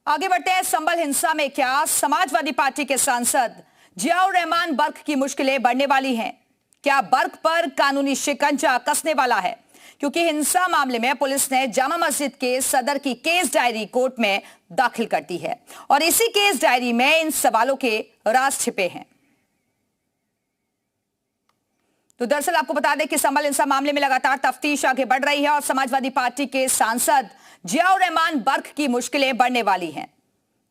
आगे बढ़ते हैं। संभल हिंसा में क्या समाजवादी पार्टी के सांसद जियाउर रहमान बर्क की मुश्किलें बढ़ने वाली हैं? क्या बर्क पर कानूनी शिकंजा कसने वाला है? क्योंकि हिंसा मामले में पुलिस ने जामा मस्जिद के सदर की केस डायरी कोर्ट में दाखिल कर दी है और इसी केस डायरी में इन सवालों के राज छिपे हैं। तो दरअसल आपको बता दें कि संभल हिंसा मामले में लगातार तफ्तीश आगे बढ़ रही है और समाजवादी पार्टी के सांसद जियाउर रहमान बर्क की मुश्किलें बढ़ने वाली हैं।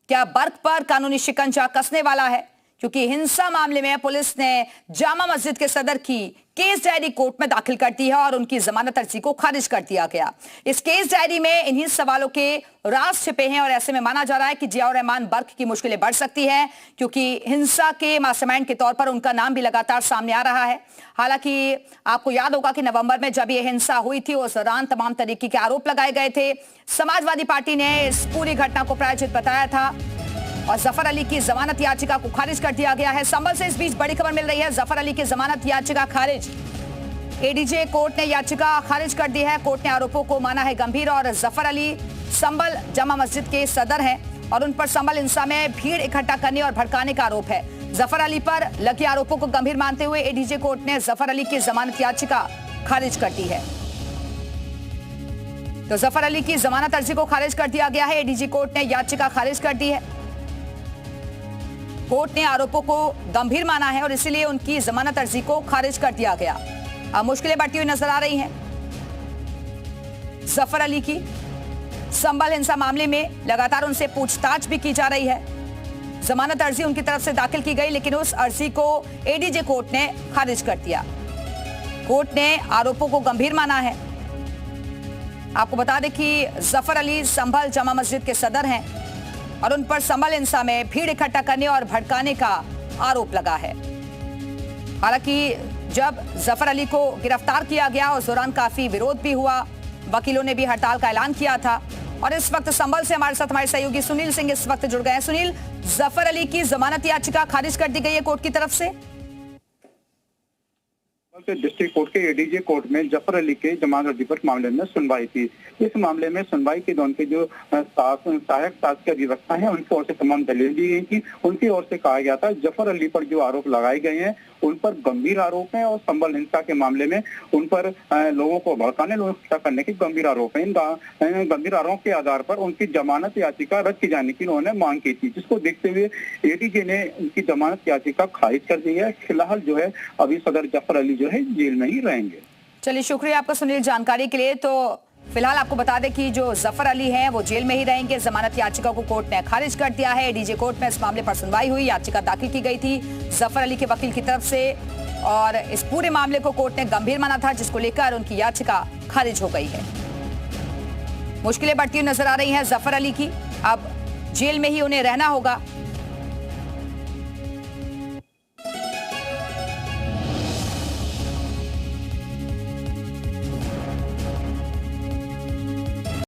क्या बर्क पर कानूनी शिकंजा कसने वाला है? क्योंकि हिंसा मामले में पुलिस ने जामा मस्जिद के सदर की केस डायरी कोर्ट में दाखिल कर दी है और उनकी जमानत अर्जी को खारिज कर दिया गया। इस केस डायरी में इन्हीं सवालों के राज छिपे हैं और ऐसे में माना जा रहा है कि जियाउर रहमान बर्क की मुश्किलें बढ़ सकती हैं, क्योंकि हिंसा के मास्टरमाइंड के तौर पर उनका नाम भी लगातार सामने आ रहा है। हालांकि आपको याद होगा कि नवंबर में जब यह हिंसा हुई थी उस दौरान तमाम तरीके के आरोप लगाए गए थे। समाजवादी पार्टी ने इस पूरी घटना को प्रायोजित बताया था और जफर अली की जमानत याचिका को खारिज कर दिया गया है। संभल से इस बीच बड़ी खबर मिल रही है। जफर अली की जमानत याचिका खारिज। एडीजे कोर्ट ने याचिका खारिज कर दी है। कोर्ट ने आरोपों को माना है गंभीर और जफर अली संभल जामा मस्जिद के सदर हैं और उन पर संभल हिंसा में भीड़ इकट्ठा करने और भड़काने का आरोप है। जफर अली पर लगे आरोपों को गंभीर मानते हुए एडीजे कोर्ट ने जफर अली की जमानत याचिका खारिज कर दी है। तो जफर अली की जमानत अर्जी को खारिज कर दिया गया है। एडीजे कोर्ट ने याचिका खारिज कर दी है। कोर्ट ने आरोपों को गंभीर माना है और इसलिए उनकी जमानत अर्जी को खारिज कर दिया गया। अब मुश्किलें बढ़ती हुई नजर आ रही हैं जफर अली की। संभल हिंसा मामले में लगातार उनसे पूछताछ भी की जा रही है। जमानत अर्जी उनकी तरफ से दाखिल की गई, लेकिन उस अर्जी को एडीजे कोर्ट ने खारिज कर दिया। कोर्ट ने आरोपों को गंभीर माना है। आपको बता दें कि जफर अली संभल जामा मस्जिद के सदर हैं और उन पर संभल हिंसा में भीड़ इकट्ठा करने और भड़काने का आरोप लगा है। हालांकि जब जफर अली को गिरफ्तार किया गया उस दौरान काफी विरोध भी हुआ, वकीलों ने भी हड़ताल का ऐलान किया था। और इस वक्त संभल से हमारे साथ हमारे सहयोगी सुनील सिंह इस वक्त जुड़ गए हैं। सुनील, जफर अली की जमानत याचिका खारिज कर दी गई है कोर्ट की तरफ से। डिस्ट्रिक्ट कोर्ट के एडीजे कोर्ट में जफर अली के जमानत अर्जी पर मामले में सुनवाई थी। इस मामले में सुनवाई के दौरान के जो सहायक शासकीय अधिवक्ता हैं उनकी ओर से तमाम दलील दी गई थी। उनकी ओर से कहा गया था जफर अली पर जो आरोप लगाए गए हैं उन पर गंभीर आरोप हैं और संभल हिंसा के मामले में उन पर लोगों को भड़काने, लोगों को करने के गंभीर आरोप हैं। इन गंभीर आरोपों के आधार पर उनकी जमानत याचिका रद्द की जाने की उन्होंने मांग की थी, जिसको देखते हुए एडीजे ने उनकी जमानत याचिका खारिज कर दी है। फिलहाल जो है अभी सदर जफर अली जो है जेल में ही रहेंगे। चलिए, शुक्रिया आपका सुनील जानकारी के लिए। तो फिलहाल आपको बता दें कि जो जफर अली हैं वो जेल में ही रहेंगे। जमानत याचिका को कोर्ट ने खारिज कर दिया है। एडीजे कोर्ट में इस मामले पर सुनवाई हुई, याचिका दाखिल की गई थी जफर अली के वकील की तरफ से और इस पूरे मामले को कोर्ट ने गंभीर माना था, जिसको लेकर उनकी याचिका खारिज हो गई है। मुश्किलें बढ़ती हुई नजर आ रही हैं जफर अली की। अब जेल में ही उन्हें रहना होगा।